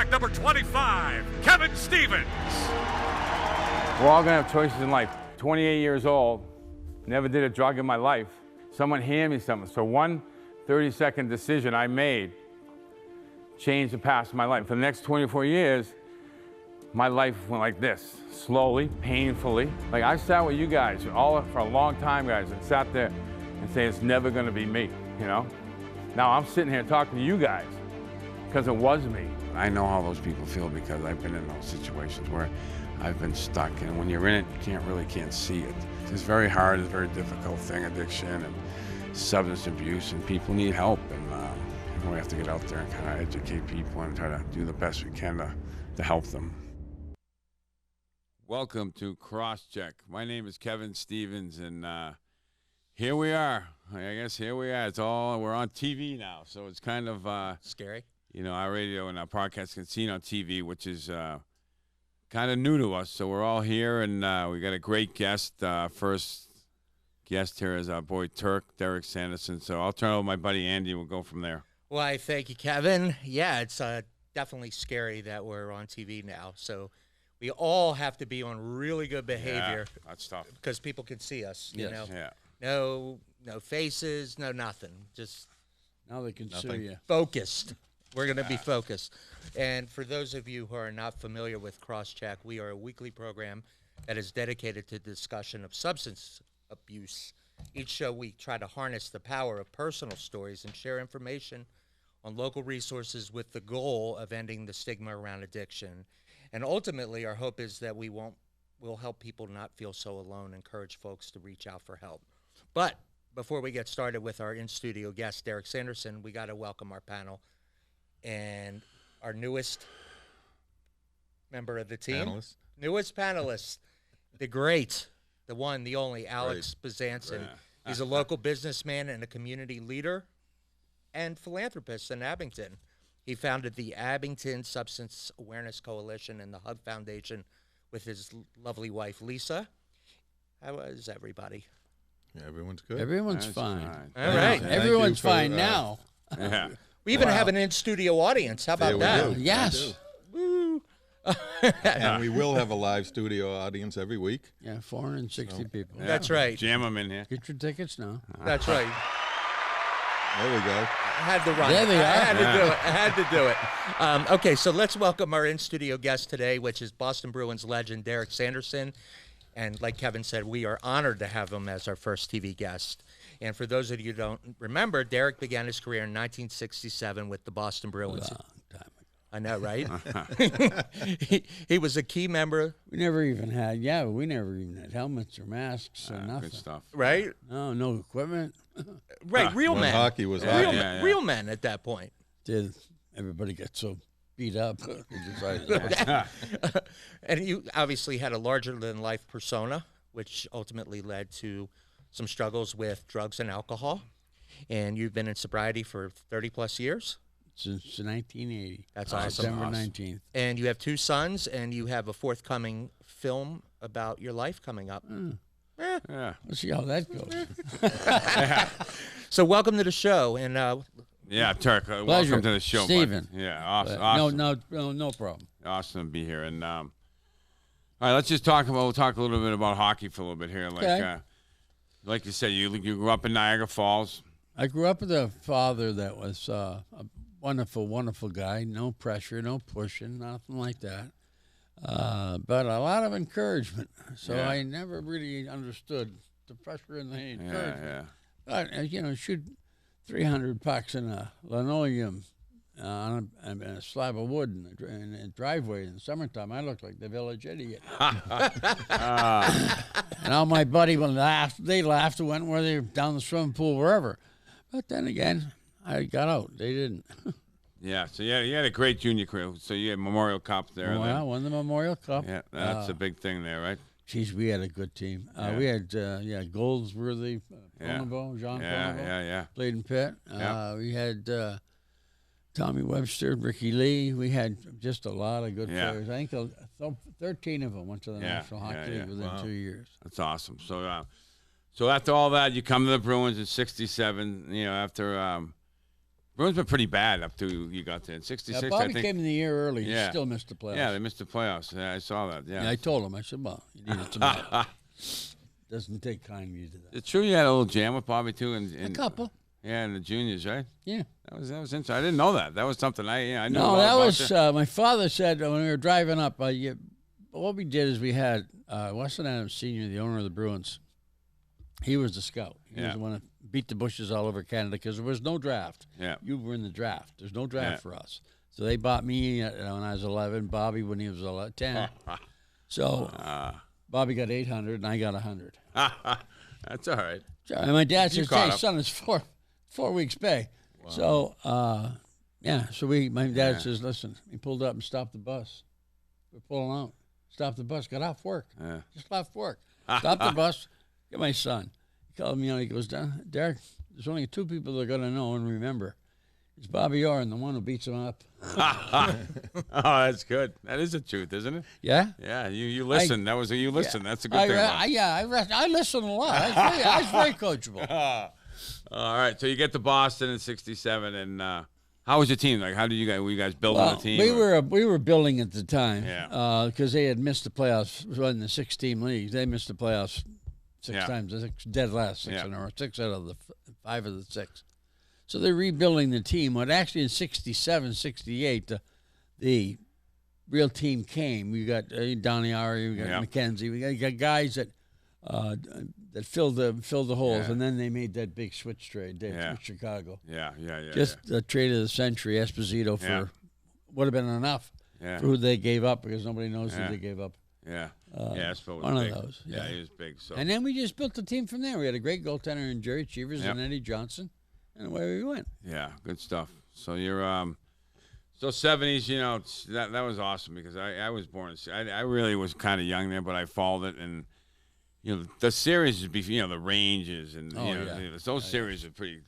quarterback number 25, Kevin Stevens. We're all going to have choices in life. 28 years old, never did a drug in my life. Someone handed me something. So one 30-second decision I made changed the past of my life. For the next 24 years, my life went like this, slowly, painfully. Like I sat with you guys for a long time, guys, and sat there and say, it's never going to be me, you know? Now I'm sitting here talking to you guys because it was me. I know how those people feel because I've been in those situations where I've been stuck, and when you're in it, you can't see it. It's very hard, it's a very difficult thing, addiction and substance abuse, and people need help, and we have to get out there and kind of educate people and try to do the best we can to help them. Welcome to Crosscheck. My name is Kevin Stevens, and here we are. I guess here we are. We're on TV now, so it's kind of scary. You know, our radio and our podcast can see on TV, which is kind of new to us. So we're all here, and we got a great guest. First guest here is our boy Derek Sanderson. So I'll turn over to my buddy Andy. We'll go from there. Well, I thank you, Kevin. Yeah, it's definitely scary that we're on TV now. So we all have to be on really good behavior. Yeah, that's tough. Because people can see us, you know. Yeah. No faces, no nothing. Just now they can see you. Focused. We're going to be focused. And for those of you who are not familiar with Crosscheck, we are a weekly program that is dedicated to discussion of substance abuse. Each show we try to harness the power of personal stories and share information on local resources with the goal of ending the stigma around addiction. And ultimately, our hope is that we'll help people not feel so alone, encourage folks to reach out for help. But before we get started with our in-studio guest, Derek Sanderson, we got to welcome our panel and our newest member of the team. Newest panelist, the great, the one, the only, Alex Bazanson. He's a local businessman and a community leader and philanthropist in Abington. He founded the Abington Substance Awareness Coalition and the Hub Foundation with his lovely wife, Lisa. How is everybody? Yeah, everyone's good. Everyone's fine. All right. Everyone's fine now. Yeah. We even have an in-studio audience. How about that? Do. Yes. Woo. And we will have a live studio audience every week. Yeah, 460 people. Yeah. That's right. Jam them in here. Get your tickets now. That's right. There we go. I had to run. There they are. I had to do it. Okay, so let's welcome our in-studio guest today, which is Boston Bruins legend Derek Sanderson. And like Kevin said, we are honored to have him as our first TV guest. And for those of you who don't remember, Derek began his career in 1967 with the Boston Bruins. Long time ago. I know, right? he was a key member. We never even had helmets or masks or nothing. Good stuff. Right? No equipment. Right, real When men. hockey was real, hockey. real men at that point. Did everybody get so beat up? And you obviously had a larger-than-life persona, which ultimately led to some struggles with drugs and alcohol. And you've been in sobriety for 30-plus years? Since 1980. That's awesome. December 19th. And you have two sons, and you have a forthcoming film about your life coming up. Yeah. Let's see how that goes. So welcome to the show. And Yeah, Turk. Pleasure. Welcome to the show, Steven. bud. Yeah, awesome. No problem. Awesome to be here. And all right, let's just talk a little bit about hockey for a little bit here. Like you said, you grew up in Niagara Falls. I grew up with a father that was a wonderful, wonderful guy. No pressure, no pushing, nothing like that. But a lot of encouragement. So I never really understood the pressure and the encouragement. But, shoot 300 pucks in a linoleum on a slab of wood in a driveway in the summertime. I looked like the village idiot. And all my buddies laughed. They laughed and went where they were down the swimming pool, wherever. But then again, I got out. They didn't. Yeah, so you had a great junior career. So you had Memorial Cup there. Well, I won the Memorial Cup. Yeah, that's a big thing there, right? Geez, we had a good team. We had Goldsworthy, Pronovo, Jean Pronovo. Yeah. Played in Pitt. We had Tommy Webster, Ricky Lee. We had just a lot of good players. I think 13 of them went to the National Hockey League within 2 years. That's awesome. So after all that, you come to the Bruins in '67. After Bruins were pretty bad up to you got there in '66. Yeah, Bobby I think. came in the year early. Yeah. He still missed the playoffs. Yeah, they missed the playoffs. Yeah, I saw that. Yeah. Yeah, I told him. I said, well, you needed some help. Doesn't take kind of you to that. It's true you had a little jam with Bobby, too. A couple. Yeah, in the juniors, right? Yeah. That was interesting. I didn't know that. That was something I knew. No, that was my father said when we were driving up. What we did is we had Weston Adams Sr., the owner of the Bruins. He was the scout. He was the one that beat the bushes all over Canada because there was no draft. Yeah. You were in the draft. There's no draft for us. So they bought me when I was 11, Bobby when he was 10. So Bobby got 800 and I got 100. That's all right. And my dad says, caught hey, up. son, it's 4 weeks pay. Wow. So, my dad says, listen, he pulled up and stopped the bus. We're pulling out. Stopped the bus. Got off work. Yeah. Just left work. Stopped the bus. Get my son. He called me out. He goes, Derek, there's only 2 people that are going to know and remember. It's Bobby Orr and the one who beats him up. Oh, that's good. That is the truth, isn't it? Yeah? Yeah, you listen. You listen. That's a good thing. I listen a lot. I was very coachable. All right, so you get to Boston in '67, and how was your team? Like, how did you guys? Were you guys building a team? We were building at the time. Yeah. Because they had missed the playoffs in the 6-team league. They missed the playoffs 6 times. Dead last 6 in a row. 6 out of the 5 of the 6. So they're rebuilding the team. But actually in '67, '68, the real team came. We got Donnie Ari, we got McKenzie, we got guys that filled the holes, and then they made that big switch trade with Chicago. Yeah. Just the trade of the century, Esposito for would have been enough for who they gave up because nobody knows who they gave up. Yeah. Espo was one big. of those. Yeah, he was big. So. And then we just built the team from there. We had a great goaltender in Jerry Cheevers and Eddie Johnson, and away we went. Yeah, good stuff. So you're so '70s. You know, that was awesome because I was born. I really was kind of young there, but I followed it and. You know, the series would be, the Rangers and those series are pretty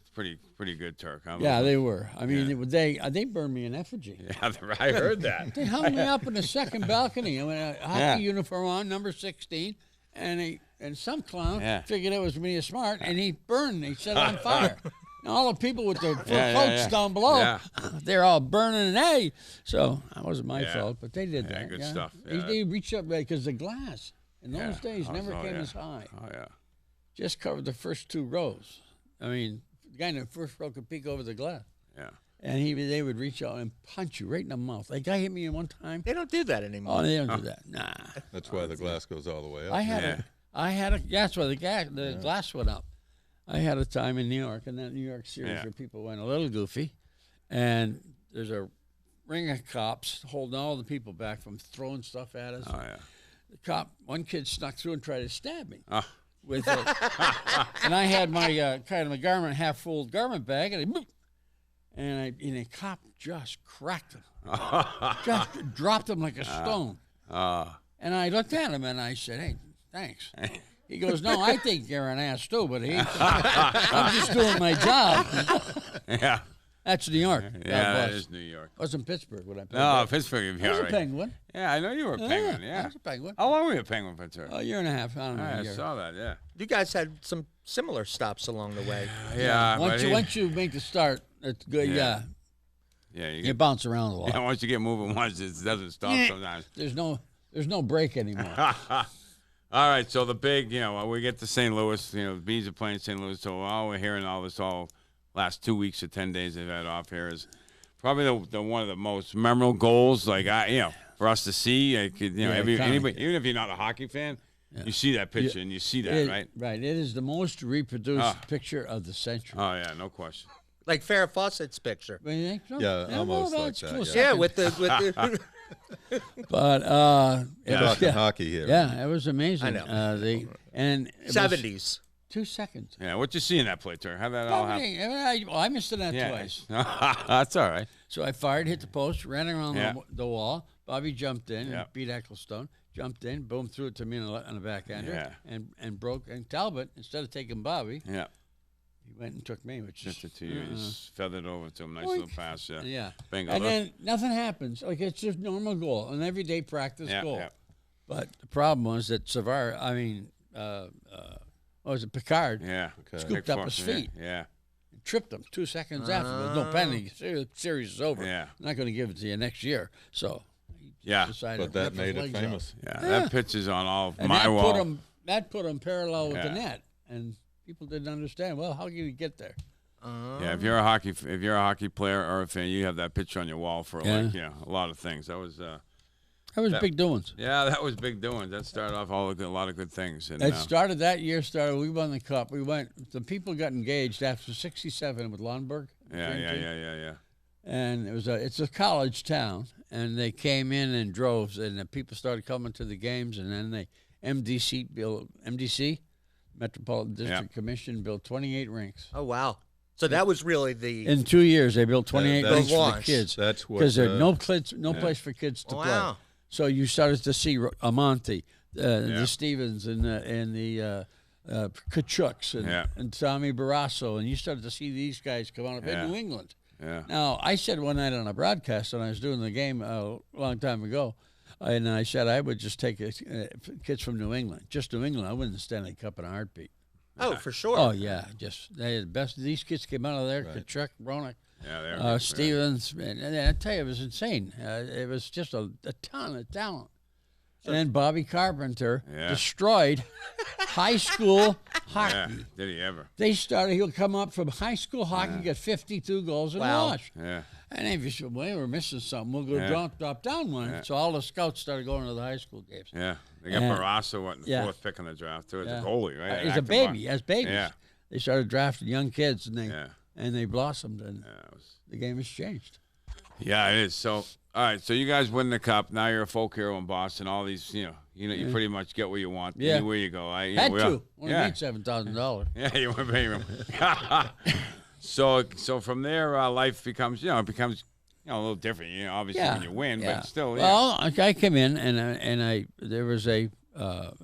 good, Turk. Yeah, they were. I mean, they burned me in effigy. Yeah, I heard that. They hung me up in the second balcony. I mean, a hockey uniform on, number 16, and some clown figured it was me smart, and he burned. He set it on fire. And all the people with their fur coats down below, they're all burning and so that wasn't my fault, but they did that. Good stuff. They reached up because the glass. In those days, never came as high. Oh, yeah. Just covered the first 2 rows. I mean, the guy in the first row could peek over the glass. Yeah. And they would reach out and punch you right in the mouth. Like, guy hit me one time. They don't do that anymore. Oh, they don't do that. Nah. That's why the glass goes all the way up. That's why the glass went up. I had a time in New York, in that New York series where people went a little goofy, and there's a ring of cops holding all the people back from throwing stuff at us. Oh, yeah. The one kid snuck through and tried to stab me with it. And I had my kind of a half-full garment bag, and a cop just cracked him. Just dropped him like a stone. And I looked at him, and I said, hey, thanks. He goes, no, I think you're an ass, too, but I'm just doing my job. Yeah. That's New York. Yeah, that is New York. I was in Pittsburgh when I played. No, Pittsburgh. I was a Penguin. Yeah, I know you were a Penguin. Yeah, I was a Penguin. How long were you a Penguin for, Turk? A year and a half. I don't know. I saw that. Yeah. You guys had some similar stops along the way. Yeah. Once you make the start, it's good. Yeah. Yeah. You bounce around a lot. Yeah. Once you get moving, once it doesn't stop sometimes. There's no break anymore. All right. So the big, we get to St. Louis. The Bees are playing St. Louis. So all we're hearing all this last 2 weeks or 10 days they've had off here is probably the one of the most memorable goals. Like for us to see, anybody, even if you're not a hockey fan, you see that picture and you see that, right? Right. It is the most reproduced picture of the century. Oh yeah, no question. Like Farrah Fawcett's picture. You think so? Yeah, almost like that. Cool. Yeah, with the But talking hockey here. Yeah, it was amazing. I know. And 70s. 2 seconds. Yeah, what you see in that play, Turk? How that all happened? I missed it twice. That's all right. So I fired, hit the post, ran around the wall. Bobby jumped in and beat Ecclestone. Jumped in, boom, threw it to me on the backhander, and broke. And Talbot, instead of taking Bobby, he went and took me, which just to you, just feathered over to him, nice little pass, yeah. Bingo. And then nothing happens. Like it's just normal goal, an everyday practice goal. Yeah. But the problem was that what was it, Picard? Yeah. Scooped up his feet. Yeah. tripped him 2 seconds after. There's no penalty. Series is over. Yeah. I'm not going to give it to you next year. So he Yeah. decided But to that rip his made it legs out. famous. Yeah, that pitch is on all And my that wall. That put him parallel with the Yeah. net, and people didn't understand. Well, how can you get there? Yeah, if you're a hockey player or a fan, you have that picture on your wall for like a lot of things. That was Big doings. yeah, that was big doings. That started off a lot of good things. And It started that year. We won the cup. The people got engaged after '67 with Lundberg. yeah. And it's a college town, and they came in droves, and the people started coming to the games, and then MDC, Metropolitan District Commission, built 28 rinks. Oh, wow. So that was really In 2 years, they built 28 That's rinks for the launch. kids. That's what. Because there's no place for kids to Wow. play. So you started to see Amonte, the Stevens, and the Kachuks, and Tommy Barrasso, and you started to see these guys come out of New England. Yeah. Now, I said one night on a broadcast, when I was doing the game a long time ago, and I said I would just take kids from New England, just New England. I wouldn't the Stanley Cup in a heartbeat. Oh, for sure. Oh yeah, they had the best. These kids came out of there. Right. Kachuk, Bronick, Yeah, Stevens, and I tell you, it was insane. It was just a ton of talent. And then Bobby Carpenter destroyed high school hockey. Yeah, did he ever? He'll come up from high school hockey, get 52 goals and wash. Yeah. And if you said, well, we're missing something, we'll go drop down one. Yeah. So all the scouts started going to the high school games. Yeah. They got Barrasso in the fourth pick in the draft, too. It's a goalie, right? He's a baby. As babies. Yeah. They started drafting young kids, and they blossomed, and the game has changed. Yeah, it is. So, all right, so you guys win the cup. Now you're a folk hero in Boston. All these, you pretty much get what you want anywhere you go. Only made $7,000. Yeah, you want to pay him. So from there, life becomes, a little different. Obviously when you win, but still. Well, I came in and there was a Joe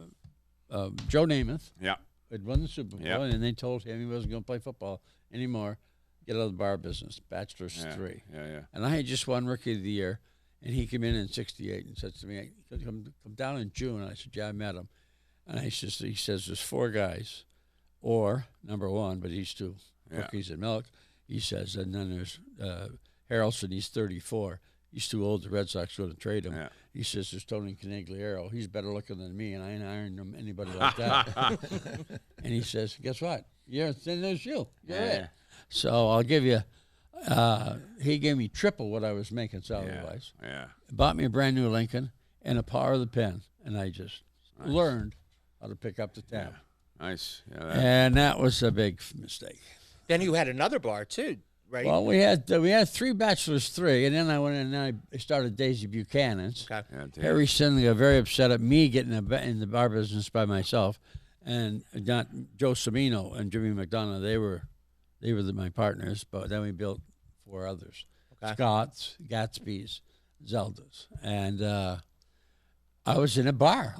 Namath. Yeah. Had won the Super Bowl, and they told him he wasn't going to play football anymore. Get out of the bar business. Bachelor's 3. Yeah. And I had just won Rookie of the Year, and he came in '68 and said to me, "Come down in June." And I said, "Yeah, I met him." And he says, "There's 4 guys, or number 1, but he's 2 rookies and milk." He says, and then there's Harrelson. He's 34. He's too old. The Red Sox going to trade him. Yeah. He says, "There's Tony Canigliaro. He's better looking than me, and I ain't ironing anybody like that." And he says, "Guess what? Then there's you. You're it." So I'll give you. He gave me triple what I was making salary-wise. Yeah. Bought me a brand new Lincoln and a power of the pen, and I just learned how to pick up the tab. Yeah. Nice. Yeah, and that was a big mistake. Then you had another bar too, right? Well, we had 3 Bachelors 3, and then I went and I started Daisy Buchanan's. Okay. Yeah, Harry Sindley got very upset at me getting in the bar business by myself, and not Joe Cimino and Jimmy McDonough. They were my partners, but then we built 4 others: Scott's, Gatsby's, Zelda's, and I was in a bar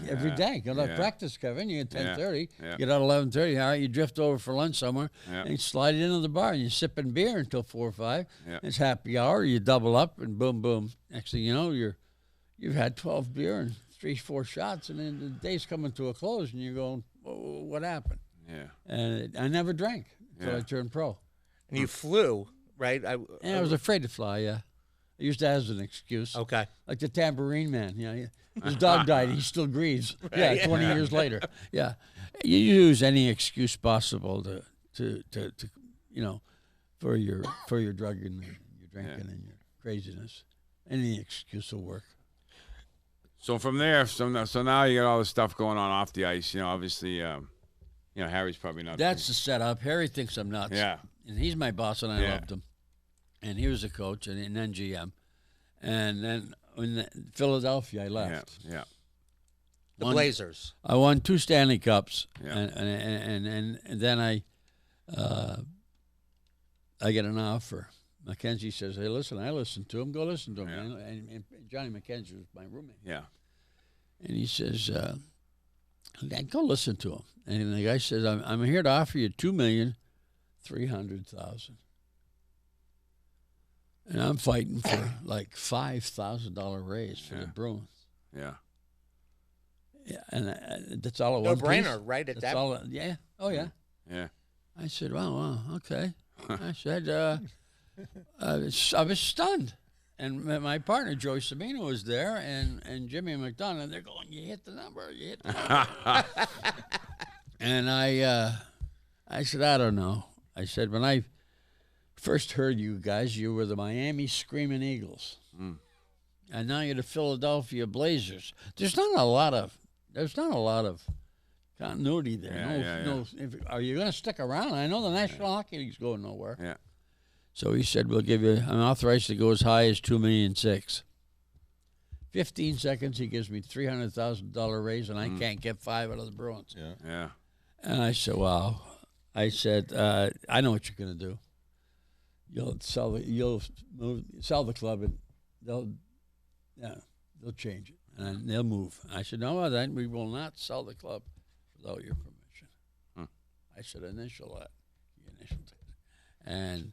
every day. Go to practice, Kevin. You get 10:30, get out 11:30. All right, you drift over for lunch somewhere, and you slide into the bar, and you're sipping beer until 4 or 5. It's happy hour. You double up, and boom, boom. Next thing you know, you've had 12 beer and 3-4 shots, and then the day's coming to a close, and you're going, "What happened?" Yeah. And I never drank until I turned pro. And you flew, right? I was afraid to fly, I used that as an excuse. Okay. Like the tambourine man. His dog died. He still grieves. Right. 20 years later. Yeah. You use any excuse possible to for your drugging and your drinking and your craziness. Any excuse will work. So from there, so now you got all this stuff going on off the ice. Obviously, Harry's probably not. That's the setup. Harry thinks I'm nuts. Yeah. And he's my boss, and I loved him. And he was a coach and then GM. And then in Philadelphia, I left. Yeah. The Blazers. I won 2 Stanley Cups. Yeah. And then I get an offer. Mackenzie says, "Hey, listen, I listened to him. Go listen to him." Yeah. And Johnny Mackenzie was my roommate. Yeah. And he says, "Go listen to him." And the guy says, "I'm here to offer you $2,300,000." And I'm fighting for like $5,000 raise for the Bruins. Yeah. Yeah, and that's all it No was. brainer, right? At that. Yeah. Oh yeah. Yeah. I said, well, okay. I said, I was stunned. And my partner, Joey Sabino, was there, and Jimmy McDonough, and they're going, you hit the number, you hit the number. And I said, I don't know. I said, when I first heard you guys, you were the Miami Screaming Eagles. Mm. And now you're the Philadelphia Blazers. There's not a lot of continuity there. Are you going to stick around? I know the National Hockey League's going nowhere. Yeah. So he said, we'll give you, I'm authorized to go as high as $2.6 million. 15 seconds, he gives me $300,000 raise, and I can't get 5 out of the Bruins. Yeah. And I said, wow. I said, I know what you're going to do. You'll sell the club, and they'll change it, and they'll move. I said, no, then we will not sell the club without your permission. I said, initial that. He initialed it. And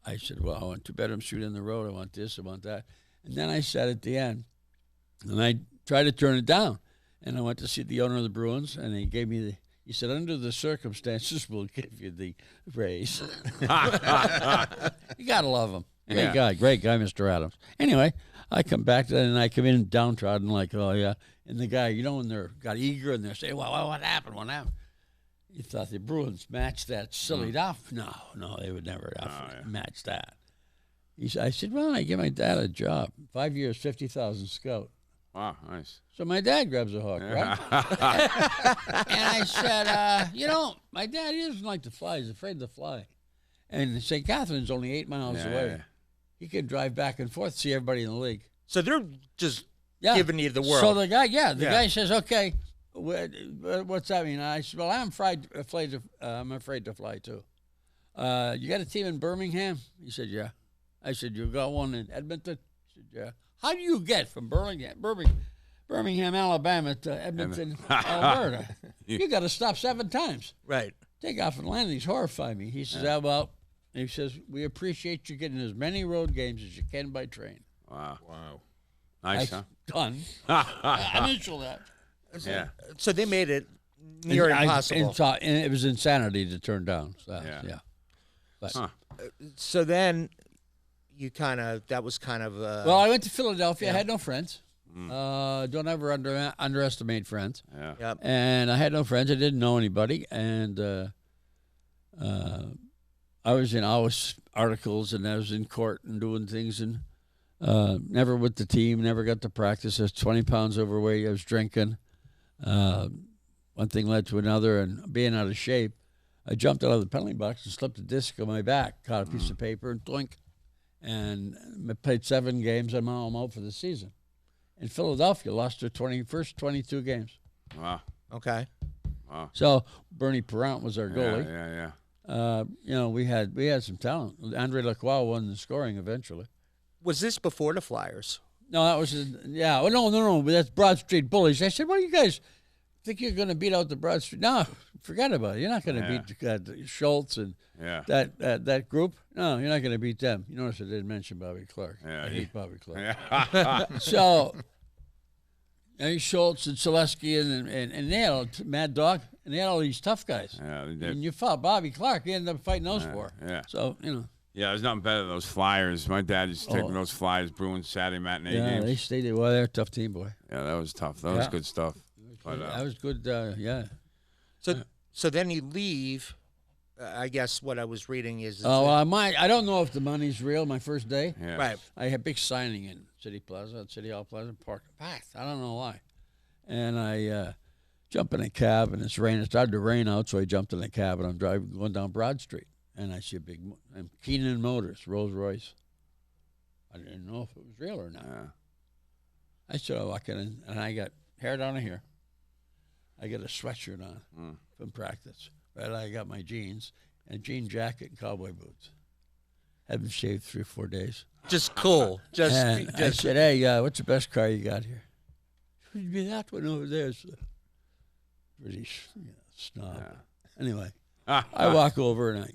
I said, well, I want 2-bedroom suite in the road. I want this, I want that. And then I said at the end, and I tried to turn it down. And I went to see the owner of the Bruins, and he gave me he said, under the circumstances, we'll give you the raise. You got to love him. Great guy, Mr. Adams. Anyway, I come back to that, and I come in downtrodden like, oh, yeah. And the guy, when they're got eager, and they're saying, well, what happened? What happened? You thought the Bruins matched that silly off? No, they would never match that. I said, well, I give my dad a job. 5 years, 50,000 scout. Wow, nice. So my dad grabs a hook, right? And I said, my dad, he doesn't like to fly. He's afraid to fly. And St. Catherine's only 8 miles away. Yeah. He could drive back and forth, see everybody in the league. So they're just giving you the world. So the guy says, okay, what's that mean? I said, well, I'm afraid to fly too. You got a team in Birmingham? He said, yeah. I said, you got one in Edmonton? He said, yeah. How do you get from Birmingham, Alabama to Edmonton, Alberta? You got to stop 7 times. Right. Take off and land. He's horrifying me. He says, he says, we appreciate you getting as many road games as you can by train. Wow. Nice, huh? Done. Initial that. Yeah. So they made it near impossible. And it was insanity to turn down. So, yeah. But, so then that was kind of... well, I went to Philadelphia. I had no friends. Don't ever underestimate friends. Yeah. Yep. And I had no friends. I didn't know anybody. And I was in articles, and I was in court and doing things, and never with the team, never got to practice. I was 20 pounds overweight. I was drinking. One thing led to another, and being out of shape, I jumped out of the penalty box and slipped a disc on my back, caught a piece of paper, and doink. And I played 7 games. I'm out for the season. And Philadelphia lost their first 22 games. Wow. Okay. Wow. So Bernie Perrant was our goalie. Yeah. We had some talent. Andre Lacroix won the scoring eventually. Was this before the Flyers? No, that was no. But that's Broad Street Bullies. I said, "Well, you guys think you're going to beat out the Broad Street? No, forget about it. You're not going to beat Schultz and that group. No, you're not going to beat them." You notice I didn't mention Bobby Clark. Yeah, I hate Bobby Clark. Yeah. So, Schultz and Selesky and they had Mad Dog, and they had all these tough guys. Yeah, they did. And you fought Bobby Clark, you ended up fighting those 4. Yeah. So, Yeah, there's nothing better than those Flyers. My dad used to take those Flyers, Bruins Saturday matinee games. They stayed. Well, they're a tough team, boy. Yeah, that was tough. That was good stuff. That was good. Yeah. So then you leave. I guess what I was reading is. I don't know if the money's real. My first day. Yeah. Right. I had a big signing in City Hall Plaza, Park packed. I don't know why. And I jump in a cab, and it's raining. It started to rain out, so I jumped in a cab, and I'm going down Broad Street. And I see a big Keenan Motors, Rolls Royce. I didn't know if it was real or not. Yeah. I started walking in, and I got hair down to here. I got a sweatshirt on from practice. Right, I got my jeans and a jean jacket and cowboy boots. Haven't shaved 3 or 4 days. Just cool. I said, "Hey, what's the best car you got here?" It'd be that one over there. It's a British snob. Yeah. Anyway, I walk over and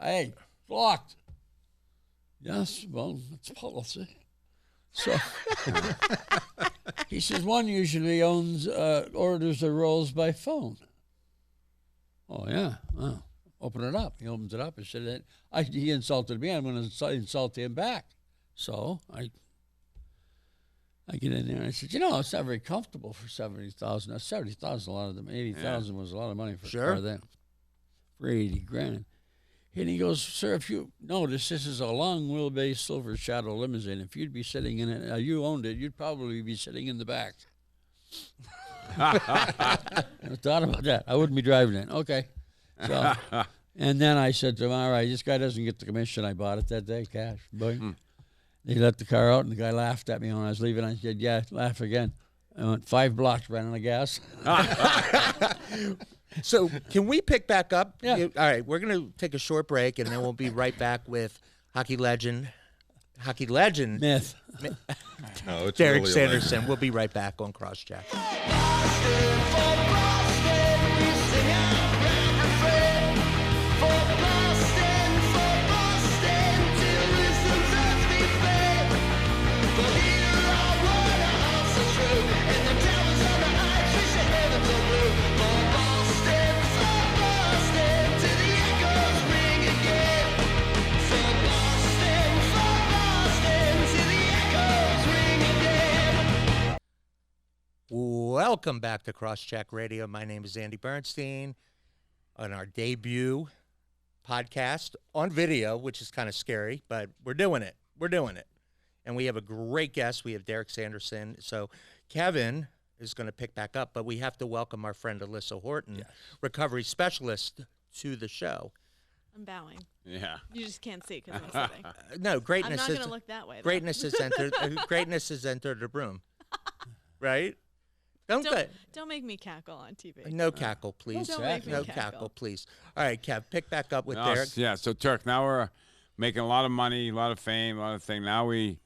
hey, blocked. Yes, well, that's policy. So he says one usually orders the rolls by phone. Oh, yeah. Wow. open it up. He opens it up and said, he insulted me. I'm going to insult him back. So I get in there and I said, it's not very comfortable for $70,000. Now, $70,000, a lot of them. $80,000 was a lot of money for a car then. For $80,000. And he goes, sir, if you notice, this is a long wheelbase Silver Shadow limousine. If you'd be sitting in it, you owned it, you'd probably be sitting in the back. I thought about that. I wouldn't be driving it. Okay. So, and then I said to him, all right, this guy doesn't get the commission. I bought it that day, cash. He let the car out, and the guy laughed at me when I was leaving. I said, yeah, laugh again. I went 5 blocks, ran out of gas. So can we pick back up? Yeah. All right, we're going to take a short break, and then we'll be right back with hockey legend. Myth. No, it's Derek really a Sanderson. We'll be right back on Crosscheck. Welcome back to Crosscheck Radio. My name is Andy Bernstein. On our debut podcast on video, which is kind of scary, but we're doing it. And we have a great guest. We have Derek Sanderson. So Kevin is going to pick back up, but we have to welcome our friend Alyssa Horton, recovery specialist, to the show. I'm bowing. Yeah. You just can't see because I'm sitting. No, greatness. I'm not going to look that way. Greatness has entered. Greatness has entered the room. Right? Don't make me cackle on TV. No cackle, please. Don't make me No cackle, please. All right, Kev, pick back up with Derek. Yeah, so Turk, now we're making a lot of money, a lot of fame, a lot of things. Now we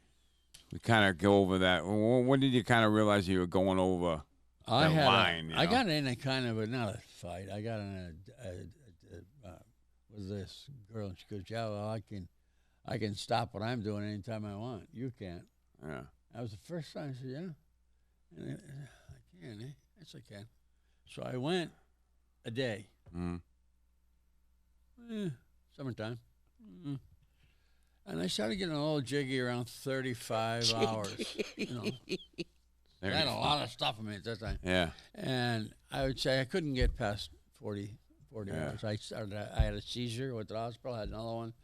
kind of go over that. When did you kind of realize you were going over that line? I got in a kind of not a fight. I got in with this girl, and she goes, yeah, well, I can stop what I'm doing anytime I want. You can't. Yeah. That was the first time. I said, yeah. And I can, eh? Yes, I can. So I went a day. Summertime. And I started getting a little jiggy around 35 hours. I had a lot of stuff in me at that time. Yeah. And I would say I couldn't get past 40 hours. I had a seizure with the hospital. I had another one.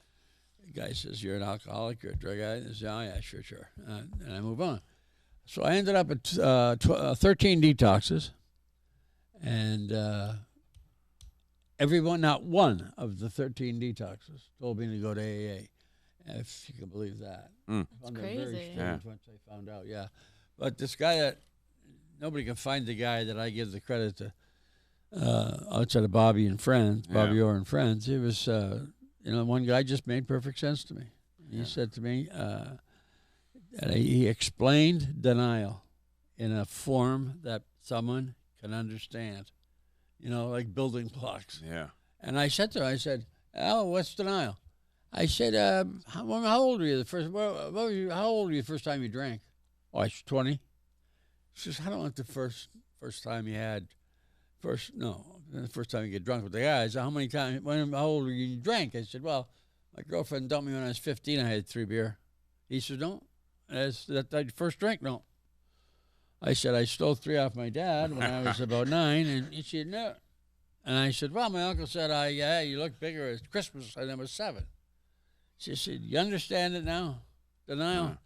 The guy says, you're an alcoholic, you're a drug addict. I said, oh, yeah, sure. And I move on. So I ended up at 13 detoxes, and not one of the 13 detoxes told me to go to AA, if you can believe that. It's crazy. Very strange once I found out, yeah. But this guy that, nobody can find the guy that I give the credit to, outside of Bobby Orr and friends, he was, one guy just made perfect sense to me. He said to me, he explained denial in a form that someone can understand, like building blocks. Yeah. And I said to him, I said, Al, what's denial? I said, how old were you how old were you the first time you drank? Oh, I was 20. He says, I don't want the first time the first time you get drunk with the guys. How old were you drank? I said, well, my girlfriend dumped me when I was 15. I had 3 beer. He said, don't. That first drink, no. I said, I stole 3 off my dad when I was about 9, and he said, no. And I said, well, my uncle said, you look bigger at Christmas, and I was 7. She said, you understand it now? Denial.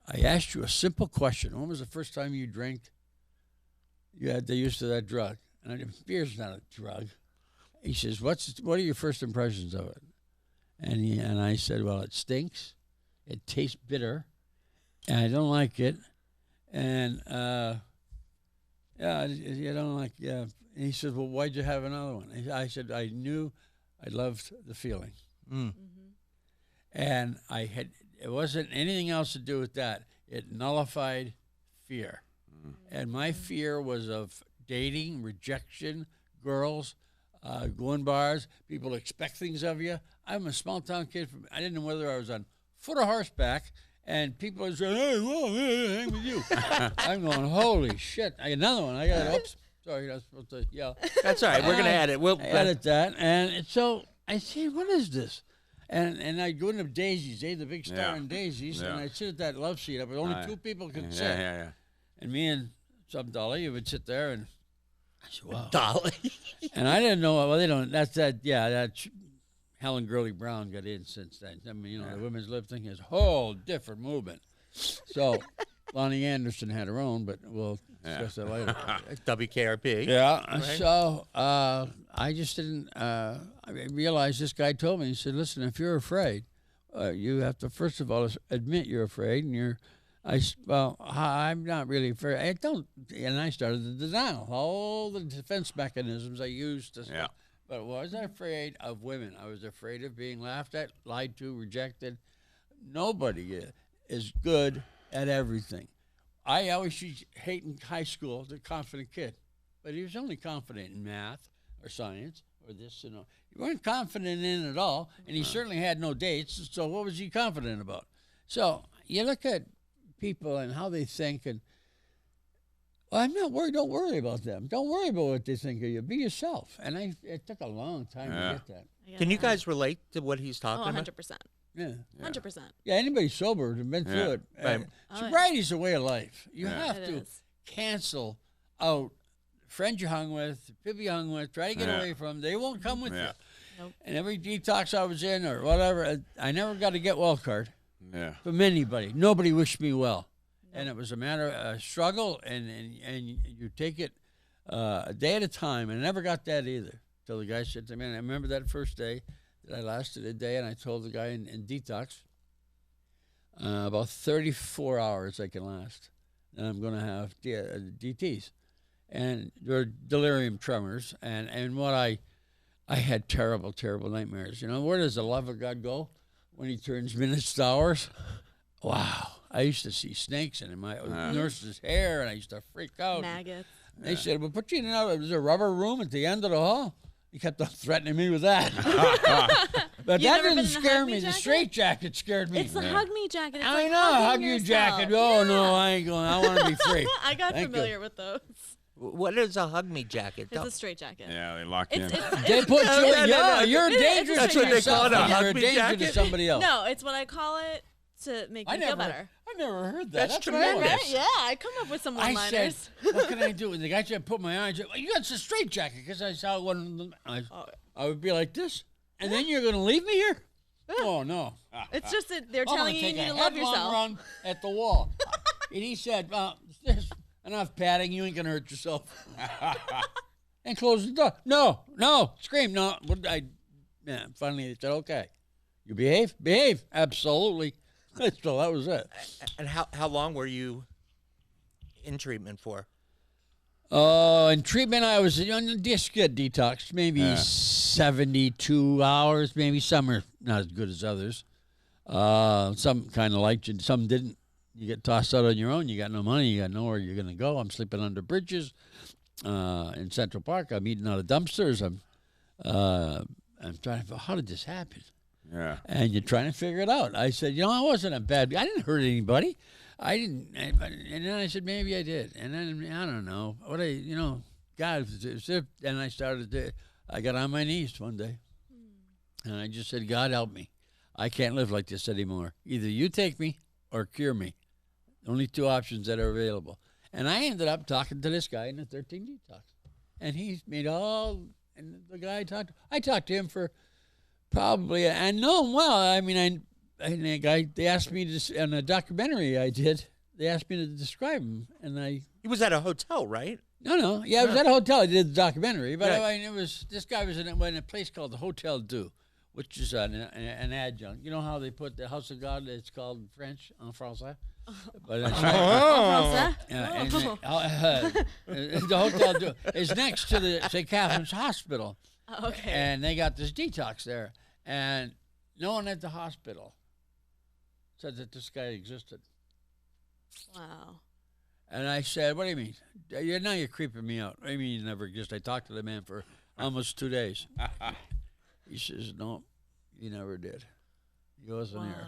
I asked you a simple question. When was the first time you drank? You had the use of that drug. And I said, beer's not a drug. He says, what are your first impressions of it? And I said, well, it stinks. It tastes bitter. And I don't like it. And, you don't like, yeah. And he said, well, why'd you have another one? I said, I knew I loved the feeling. And it wasn't anything else to do with that. It nullified fear. And my fear was of dating, rejection, girls, going bars. People expect things of you. I'm a small town kid. I didn't know whether I was on foot or horseback. And people are saying, hey, whoa, hang with you. I'm going, holy shit. I got another one. Oops. Sorry, I was supposed to yell. That's all right. We're going to add it. We'll edit that. And so I said, what is this? And I'd go into Daisy's, the big star in Daisy's, and I'd sit at that love seat up where only two people could sit. Yeah. And me and some Dolly would sit there, and I said, wow. Dolly. And I didn't know, well, they don't, that's Helen Gurley Brown got in since then. I mean, the women's lib thing is a whole different movement. So Lonnie Anderson had her own, but we'll discuss that later. WKRP. Yeah. Right. So I just didn't. I realized this guy told me. He said, "Listen, if you're afraid, you have to first of all admit you're afraid, and I'm not really afraid. I don't." And I started the denial, all the defense mechanisms I used to. Yeah. But I wasn't afraid of women. I was afraid of being laughed at, lied to, rejected. Nobody is good at everything. I always used to hate in high school the confident kid, but he was only confident in math or science or this and all. You weren't confident in it at all, and he certainly had no dates, so what was he confident about? So you look at people and how they think, and well, I'm not worried. Don't worry about them. Don't worry about what they think of you. Be yourself. And it took a long time to get that. Can you guys relate to what he's talking about? 100%. Yeah. 100%. Yeah, anybody sober and been through it. Right. Sobriety's a way of life. You have It to is. cancel out friends you hung with, people you hung with, try to get away from them. They won't come with you. Nope. And every detox I was in or whatever, I never got a get well card from anybody. Nobody wished me well. And it was a matter of struggle, and you take it a day at a time. And I never got that either until the guy said to me, and I remember that first day that I lasted a day, and I told the guy in detox, about 34 hours I can last, and I'm going to have DTs. And they're delirium tremors, and what I had terrible, terrible nightmares. Where does the love of God go when he turns minutes to hours? Wow. I used to see snakes in my nurse's hair, and I used to freak out. Maggots. They said, "We'll put you in there's a rubber room at the end of the hall." He kept on threatening me with that. But You that never been didn't in a scare hug me me. The jacket? straight jacket scared me. It's the hug me jacket. It's I like know, hugging hug you yourself. jacket. Oh, Yeah. no, I ain't going. I want to be free. I got Thank familiar with those. What is a hug me jacket? It's a straight jacket. Yeah, they lock you in. They put you in. no, You're it is. dangerous That's to what they yourself. call it, a and You're a hug me danger to jacket? somebody else. No, it's what I call it to make me feel better. I never heard that. That's what I tremendous. want. Right? Yeah, I come up with some I one-liners. said, what can I do? And the guy said, put my arms. Well, you got a straight jacket because I saw one of them. I would be like this, and then you're going to leave me here? Oh, no. It's just that they're I'm telling gonna you take need a to love headlong yourself. run at the wall. And he said, there's enough padding. You ain't going to hurt yourself. And close the door. No. Scream. No. Finally, they said, okay. You behave? Behave. Absolutely. So that was it. And how long were you in treatment for? In treatment, I was on just good detox, maybe 72 hours. Maybe some are not as good as others. Some kind of liked you, some didn't. You get tossed out on your own. You got no money. You got nowhere you're going to go. I'm sleeping under bridges in Central Park. I'm eating out of dumpsters. I'm trying to. How did this happen? Yeah. And you're trying to figure it out. I said, I wasn't a bad. I didn't hurt anybody. I didn't. And then I said, maybe I did. And then I don't know what God. And I started to. I got on my knees one day, and I just said, God help me. I can't live like this anymore. Either you take me or cure me. Only two options that are available. And I ended up talking to this guy in the 13 detox, and he made and the guy I talked to him for probably, I know him well. I mean, they asked me to, in a documentary I did, they asked me to describe him, and He was at a hotel, right? No. Yeah, I was at a hotel. I did the documentary, but Right. I mean, this guy was in a place called the Hotel Dieu, which is an adjunct. You know how they put the House of God? It's called in French, en français. But it's the Hotel Dieu is next to the St. Catherine's Hospital. Oh, okay. And they got this detox there, and no one at the hospital said that this guy existed. Wow. And I said, what do you mean? Now you're creeping me out. What do you mean you never exist? I talked to the man for almost 2 days. He says, no, you never did. He wasn't here.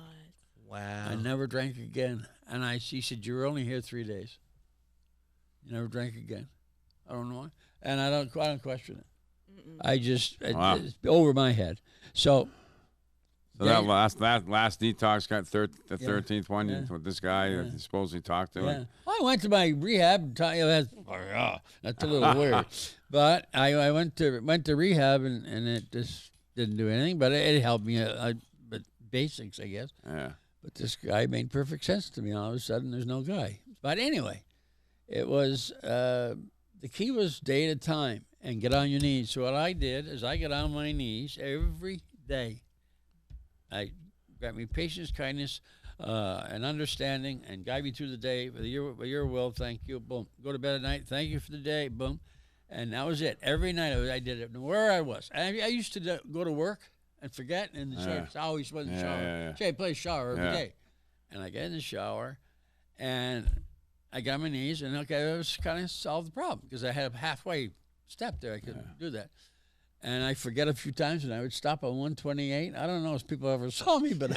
Wow. I never drank again. And he said, you were only here 3 days. You never drank again. I don't know why. And I don't question it. I just Wow. it's over my head. So that last detox got the Yeah. 13th one Yeah. with this guy that you supposedly talked to. yeah, I went to my rehab. That's a little weird, but I went to rehab and it just didn't do anything. But it helped me. But basics, I guess. Yeah. But this guy made perfect sense to me. All of a sudden, there's no guy. But anyway, it was the key was day at a time and get on your knees. So what I did is I got on my knees every day. I got me patience, kindness, and understanding, and guide me through the day with your will. Thank you. Boom. Go to bed at night. Thank you for the day. Boom. And that was it. Every night I did it, where I was. I used to go to work and forget, and I always was in the shower. Yeah. Say, I play shower every day. And I get in the shower, and I got on my knees, and it was kind of solved the problem because I had a halfway step there. I could do that. And I forget a few times, and I would stop at 128. I don't know if people ever saw me, but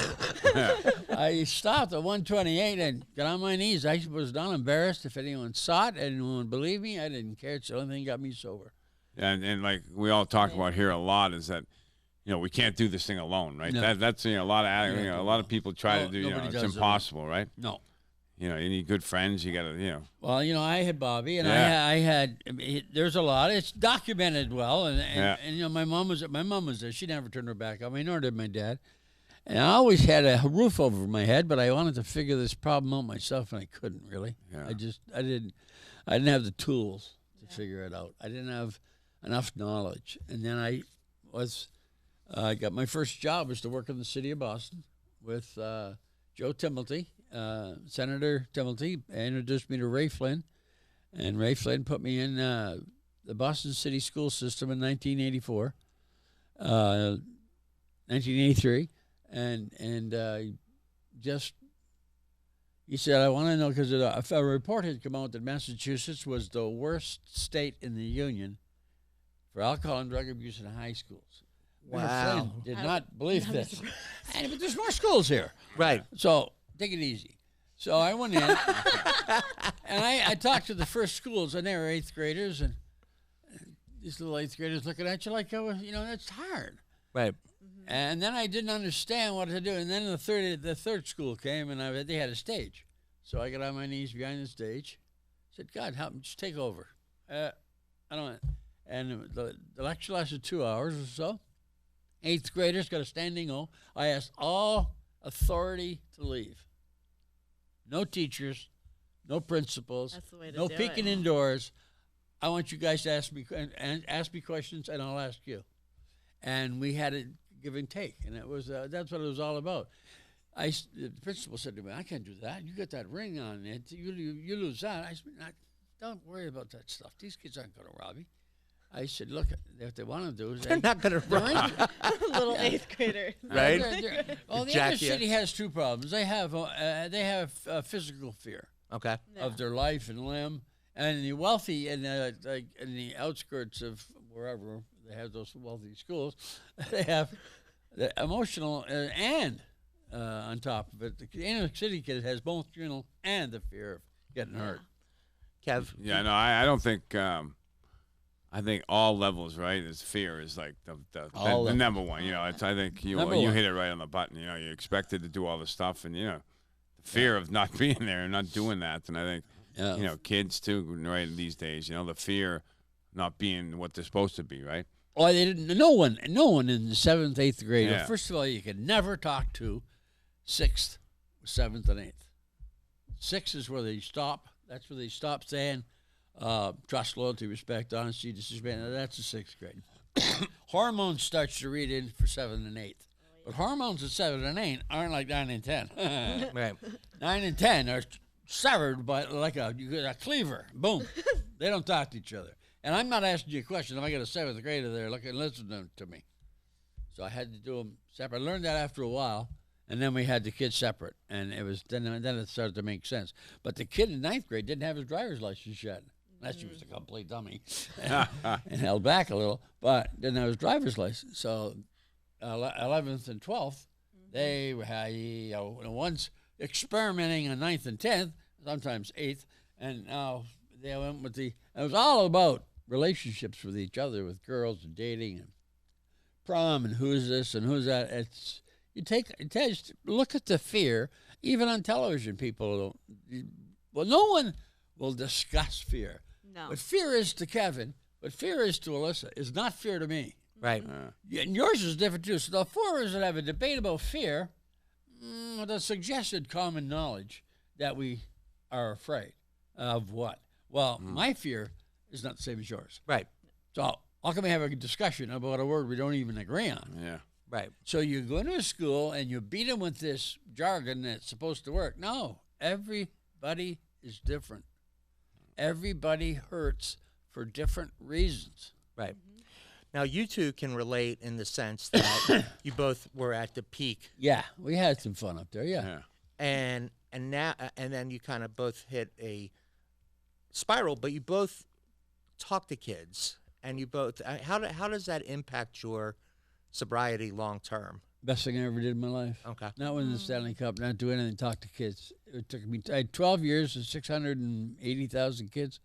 I stopped at 128 and got on my knees. I was not embarrassed if anyone saw it. Anyone would believe me. I didn't care. It's the only thing that got me sober. And like we all talk about here a lot is that, we can't do this thing alone, right? No. That's a lot of people try to do. Nobody It's does it. impossible, right? No. You need good friends. You got to, Well, I had Bobby, and Yeah. I had. There's a lot. It's documented well, and Yeah. my mom was there. She never turned her back on me, nor did my dad. And I always had a roof over my head, but I wanted to figure this problem out myself, and I couldn't really. Yeah. I didn't have the tools to figure it out. I didn't have enough knowledge, and then I got my first job was to work in the city of Boston with Joe Timilty. Senator Timilty introduced me to Ray Flynn, and Ray Flynn put me in the Boston City school system in 1984, 1983, and he said, I want to know, because a report had come out that Massachusetts was the worst state in the union for alcohol and drug abuse in high schools. Wow. Flynn did not believe this. But there's more schools here. Right. So take it easy. So I went in, and I talked to the first schools, and they were 8th graders, and these little 8th graders looking at you like, that's hard. Right. And then I didn't understand what to do. And then the third school came, and they had a stage. So I got on my knees behind the stage, said, God, help me, just take over. I don't. And the lecture lasted 2 hours or so. 8th graders got a standing O. I asked all authority to leave. No teachers, no principals, That's the way to no do peeking it. indoors. I want you guys to ask me questions, and I'll ask you. And we had a give and take, and it was that's what it was all about. The principal said to me, "I can't do that. You got that ring on it. You lose that." I said, "Don't worry about that stuff. These kids aren't going to rob me." I said, "Look, what they want to do is They're not going to run. Little 8th grader. Right? Well, the Jack, other city has two problems. They have physical fear Okay. of their life and limb, and the wealthy in the outskirts of wherever they have those wealthy schools, they have the emotional and on top of it, the inner city kid has both and the fear of getting hurt. Kev? Yeah, no, I don't think. I think all levels, right? Is fear is like the number one. I think you hit it right on the button. You're expected to do all the stuff, and the fear of not being there and not doing that. And I think kids too, right? These days, the fear of not being what they're supposed to be, right? Well, they didn't. No one in the 7th, 8th grade. Yeah. First of all, you could never talk to 6th, 7th, and 8th. 6 is where they stop. That's where they stop saying trust, loyalty, respect, honesty, discipline. That's the 6th grade. Hormones starts to read in for 7th and 8th. But hormones at 7 and 8 aren't like 9 and 10. Right. 9 and 10 are severed by like a cleaver. Boom. They don't talk to each other. And I'm not asking you a question. If I got a 7th grader there listening to me. So I had to do them separate. I learned that after a while. And then we had the kids separate. And then it started to make sense. But the kid in 9th grade didn't have his driver's license yet. Unless he was a complete dummy and held back a little, but didn't have his driver's license. So 11th and 12th, they had, one's experimenting on 9th and 10th, sometimes 8th, and now they went with it was all about relationships with each other, with girls and dating and prom and who's this and who's that. Look at the fear. Even on television, no one will discuss fear. No. What fear is to Kevin, what fear is to Alyssa, is not fear to me. Right. And yours is different too. So the four of us that have a debate about fear, the suggested common knowledge that we are afraid of what? Well, my fear is not the same as yours. Right. So how can we have a discussion about a word we don't even agree on? Yeah. Right. So you go into a school and you beat them with this jargon that's supposed to work. No, everybody is different. Everybody hurts for different reasons. Right. Now, you two can relate in the sense that you both were at the peak. Yeah, we had some fun up there. Yeah. And then you kind of both hit a spiral, but you both talk to kids, and you both. How does that impact your sobriety long term? Best thing I ever did in my life. Okay. Not winning the Stanley Cup, not doing anything, talk to kids. It took me. I had 12 years and 680,000 kids,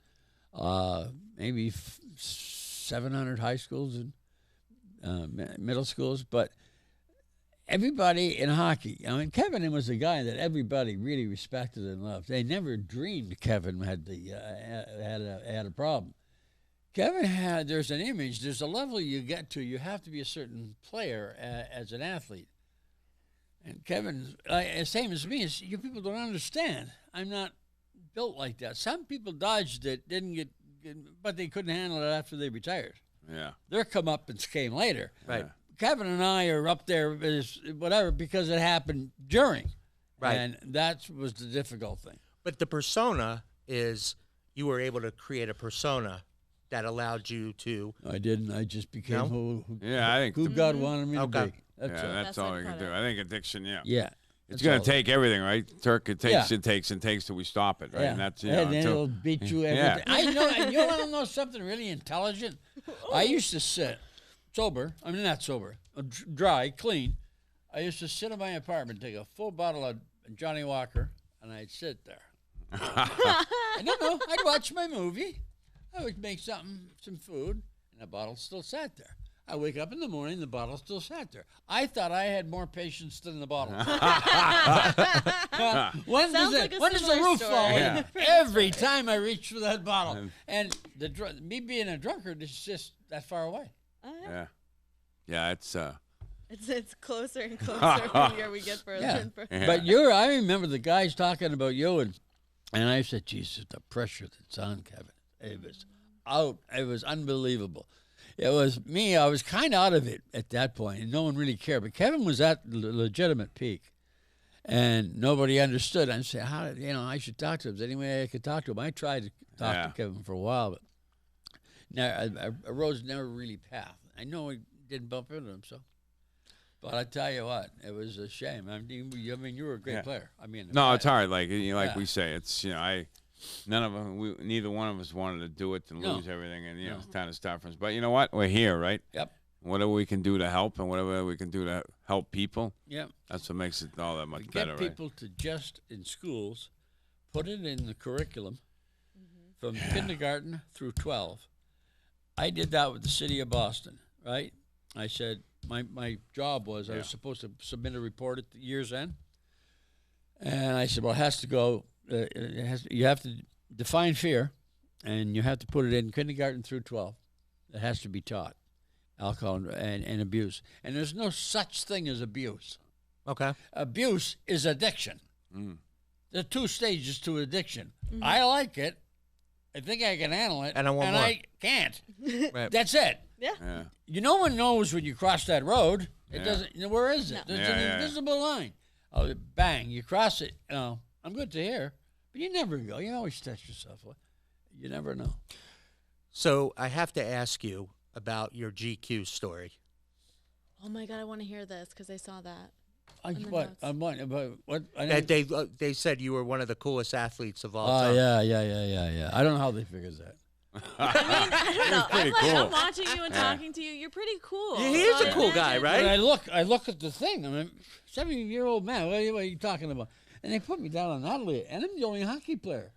maybe 700 high schools and middle schools, but everybody in hockey. I mean, Kevin was a guy that everybody really respected and loved. They never dreamed Kevin had a problem. Kevin there's an image, there's a level you get to. You have to be a certain player as an athlete. And Kevin, same as me, you people don't understand. I'm not built like that. Some people dodged it, but they couldn't handle it after they retired. Yeah. Their comeuppance came later. Right. Kevin and I are up there because it happened during. Right. And that was the difficult thing. But the persona is you were able to create a persona that allowed you to. I didn't. I just became who I think God wanted me to be. that's all you can do. I think addiction, Yeah. It's going to take everything, right? Turk, it takes till we stop it, right? Yeah. And that's, and then it'll beat you every day. I know. You want to know something really intelligent? I used to sit sober. I mean, not sober. Dry, clean. I used to sit in my apartment, take a full bottle of Johnny Walker, and I'd sit there. I don't know. I'd watch my movie. I would make some food, and the bottle still sat there. I wake up in the morning, the bottle still sat there. I thought I had more patience than the bottle. When does the roof fall in? Every time I reach for that bottle. And me being a drunkard is just that far away. Yeah, it's closer and closer the year we get further and further. But I remember the guys talking about you, and I said, Jesus, the pressure that's on Kevin. It was out. It was unbelievable. It was me. I was kind of out of it at that point, and no one really cared. But Kevin was at the legitimate peak, and nobody understood. I said, I should talk to him. Is there any way I could talk to him? I tried to talk to Kevin for a while, but our roads never really passed. I know we didn't bump into him, so. But I tell you what, it was a shame. I mean, you were a great player. I mean, it's hard. Like we say, it's neither one of us wanted to do it and lose everything, and it's kind of tough for us. But you know what? We're here, right? Yep. Whatever we can do to help, and whatever we can do to help people. Yep. That's what makes it all that much better. Get people to just in schools, put it in the curriculum from kindergarten through 12. I did that with the city of Boston, right? I said my job was I was supposed to submit a report at the year's end, and I said, well, it has to go. You have to define fear, and you have to put it in kindergarten through 12. It has to be taught, alcohol and abuse. And there's no such thing as abuse. Okay. Abuse is addiction. There are 2 stages to addiction. I like it. I think I can handle it. And I can't. Right. That's it. Yeah. No one knows when you cross that road. It doesn't. Where is it? No. There's an invisible line. Oh, bang! You cross it. I'm good to hear, but you never go. You always test yourself. You never know. So I have to ask you about your GQ story. Oh my God, I want to hear this because I saw that. What? They said you were one of the coolest athletes of all time. Oh yeah. I don't know how they figured that. I mean, I don't know. pretty I'm cool. watching you and talking to you. You're pretty cool. Yeah, he is a cool guy, right? But I look at the thing. I'm a 70-year-old man. What are you talking about? And they put me down on that list, and I'm the only hockey player.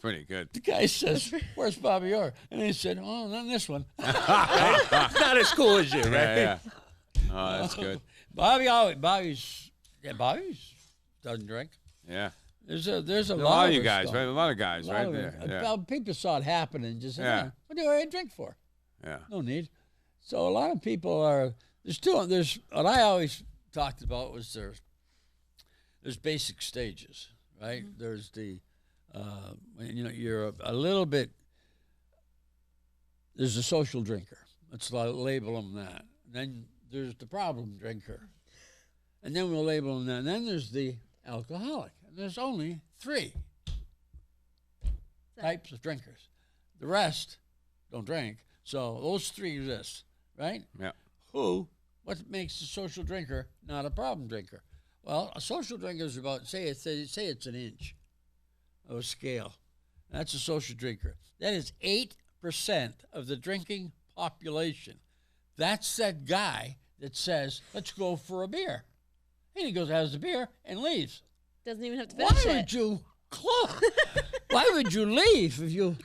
pretty good. The guy says, "Where's Bobby Orr?" And he said, "Oh, not in this one." It's not as cool as you, right? Yeah. Oh, that's good. Bobby's doesn't drink. Yeah. There's a A lot lot of of you us guys, don't. right? A lot of guys, A lot right of there. us. Yeah. Well, people saw it happen and just said, Yeah. What do I drink for? Yeah. No need. So a lot of people are. There's what I always talked about was there's basic stages, right? There's the when you're a little bit. There's a social drinker. Let's label them that. And then there's the problem drinker, and then we'll label them that. And then there's the alcoholic. And there's only 3 types of drinkers. The rest don't drink. So those 3 exist, right? Yeah. What makes a social drinker not a problem drinker? Well, a social drinker is about, say it's an inch of a scale. That's a social drinker. That is 8% of the drinking population. That's that guy that says, let's go for a beer. And he goes, has a beer, and leaves. Doesn't even have to finish Why it. would you Why would you leave if you?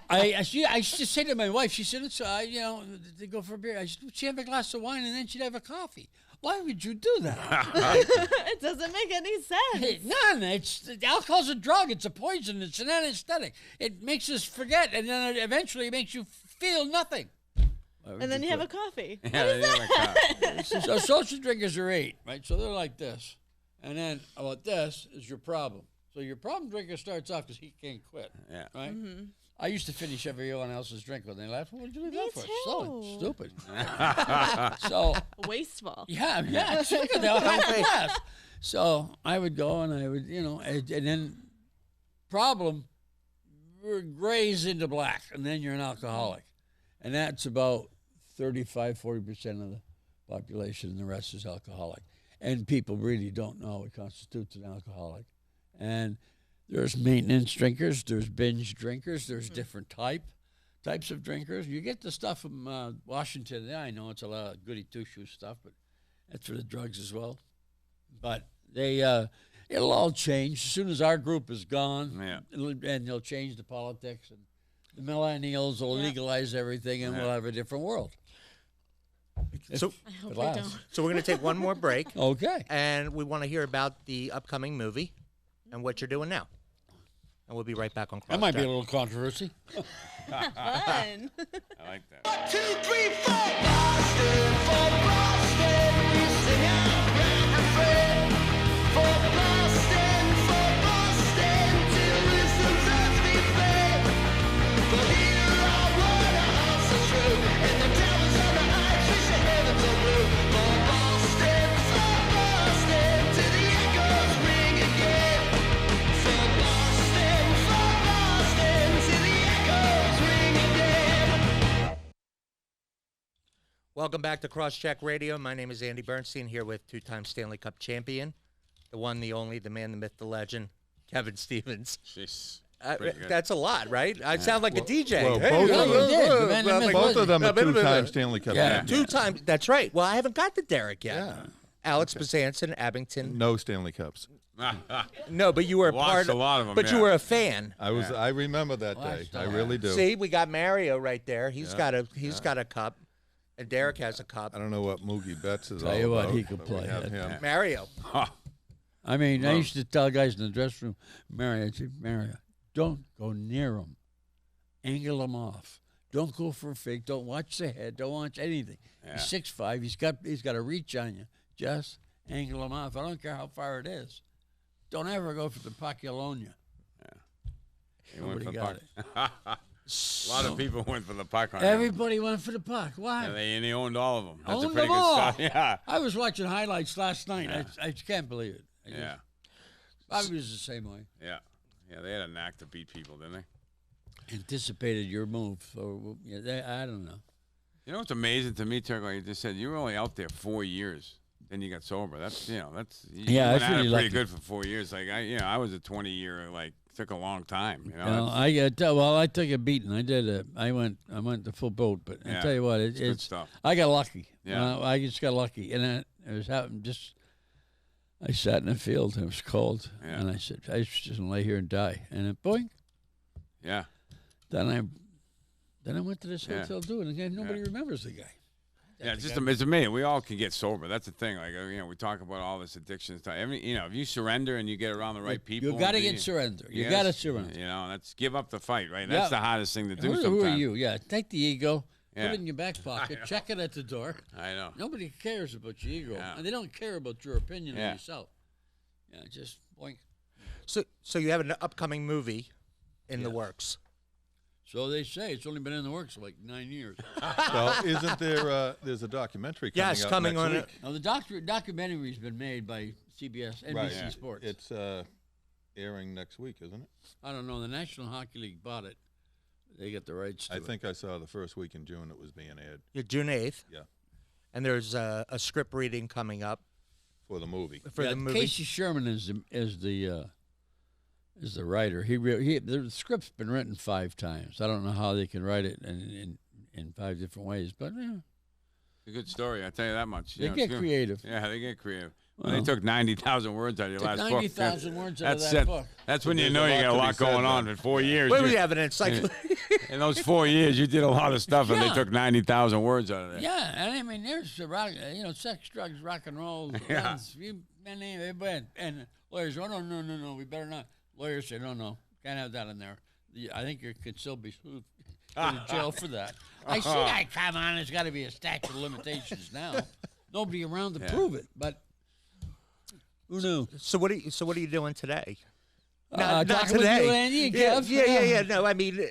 I used to say to my wife, she said, they go for a beer. I said, she'd have a glass of wine and then she'd have a coffee. Why would you do that? It doesn't make any sense. None. Alcohol's a drug. It's a poison. It's an anesthetic. It makes us forget, and then eventually it makes you feel nothing. And then you have a coffee. So social drinkers are 8, right? So they're like this. And then about this is your problem. So your problem drinker starts off because he can't quit. Yeah. Right? Mm-hmm. I used to finish everyone else's drink when they left. What did you leave that for? too. So stupid. So Wasteful. yeah. Look at that. So I would go and I would, and then problem grays into black, and then you're an alcoholic. And that's about 35-40% of the population, and the rest is alcoholic. And people really don't know what constitutes an alcoholic. And there's maintenance drinkers, there's binge drinkers, there's different types of drinkers. You get the stuff from Washington. Yeah, I know it's a lot of goody two-shoe stuff, but that's for the drugs as well. But it'll all change as soon as our group is gone. Yeah. And they'll change the politics, and the millennials will legalize everything, and we'll have a different world. So, I hope they don't. so we're going to take one more break. Okay. And we want to hear about the upcoming movie and what you're doing now. And we'll be right back on Crosscheck. That might be a little controversy. Fun. I like that. 1, 2, 3, 4. Boston, for Boston, we sing out round the fray. For Boston, till listens as we play. For here our water hearts are true, and the towers on the heights wish the heavens are blue. For Boston, till the echoes ring again. For Boston, till the echoes ring again. Welcome back to Crosscheck Radio. My name is Andy Bernstein, here with 2-time Stanley Cup champion, the one, the only, the man, the myth, the legend, Kevin Stevens. Jeez. Pretty good. That's a lot, right? I sound like a DJ. well, Hey, both of them- you did. The man, the myth, Both of them are No, two-time Stanley Cup Yeah. champions. 2 times. That's right. Well, I haven't got to Derek yet. Yeah. Alex Bezanson, Abington. No Stanley Cups. No, but you were a Watched part a lot of 'em, But you yeah. were a fan. I remember that day. Watched I a lot. really do. See, we got Mario right there. He's got a cup, and Derek has a cup. I don't know what Moogie Betts is Tell all you what, about, he could but we play. have him. Mario. I mean, I used to tell guys in the dressing room, Mario, don't go near him. Angle him off. Don't go for a fake. Don't watch the head. Don't watch anything. Yeah. He's 6'5". He's got a reach on you. Just angle him off. I don't care how far it is. Don't ever go for the puck. He'll own you. He went Nobody for the got puck. it. A lot of people went for the puck on him. Everybody went for the puck. Why? And he owned all of them. That's a Owned pretty them good all. start. Yeah. I was watching highlights last night. Yeah. I just can't believe it. Yeah. Bobby was the same way. Yeah. Yeah, they had a knack to beat people, didn't they? Anticipated your move. So I don't know. You know what's amazing to me, Turk, like you just said, you were only out there 4 years. Then you got sober. That's you that's went really at it pretty lucky. good for 4 years. Like I was a 20-year, took a long time. You know, No, I took a beating. I went the full boat. But I Yeah, tell you what, it's good it's stuff. I got lucky. Yeah. I just got lucky, and it was happened. I sat in the field and it was cold, Yeah. and I said, I just gonna lay here and die. And then boing. Yeah. Then I went to this Yeah. hotel doing it again. Nobody remembers the guy. Yeah, it's amazing. We all can get sober. That's the thing. Like, we talk about all this addiction stuff. If you surrender and you get around the right people, You got to and get surrender. You Yes, got to surrender. That's give up the fight, right? That's Yeah. the hardest thing to do Who sometimes. are you? Yeah, take the ego, Yeah. put it in your back pocket, check it at the door. I know. Nobody cares about your ego, Yeah. and they don't care about your opinion Yeah. of yourself. Yeah, just boink. So you have an upcoming movie in the works. So they say. It's only been in the works for like 9 years. Well, isn't there? There's a documentary coming Yes, up coming next on week. Now the documentary's been made by CBS, NBC Right. Yeah. Sports. It's airing next week, isn't it? I don't know. The National Hockey League bought it. They got the rights to I it. think I saw the first week in June it was being aired. Yeah, June 8th. Yeah, And there's a script reading coming up for the movie. for the movie. Casey Sherman is the writer. The script's been written 5 times. I don't know how they can write it in 5 different ways, but It's a good story. I tell you that much. they It's get good. creative. Yeah, they get creative. When Well, they took 90,000 words out of your took last 90,000 book. words out of That's that it. book. That's when you There's know a you lot got a to be lot said going there. on in 4 years. What do you- we have an encyclopedia? In those 4 years, you did a lot of stuff, and they Yeah. took 90,000 words out of there. Yeah, and I mean, there's the rock, sex, drugs, rock and roll. Yeah. guns, and lawyers, oh, no, we better not. Lawyers say, no, can't have that in there. I think you could still be sued, go to jail for that. I see that. Come on, there's got to be a statute of limitations now. Nobody around to prove it, but who knew? So what are you doing today? Talking with you, Andy, and Kev? Yeah. No, I mean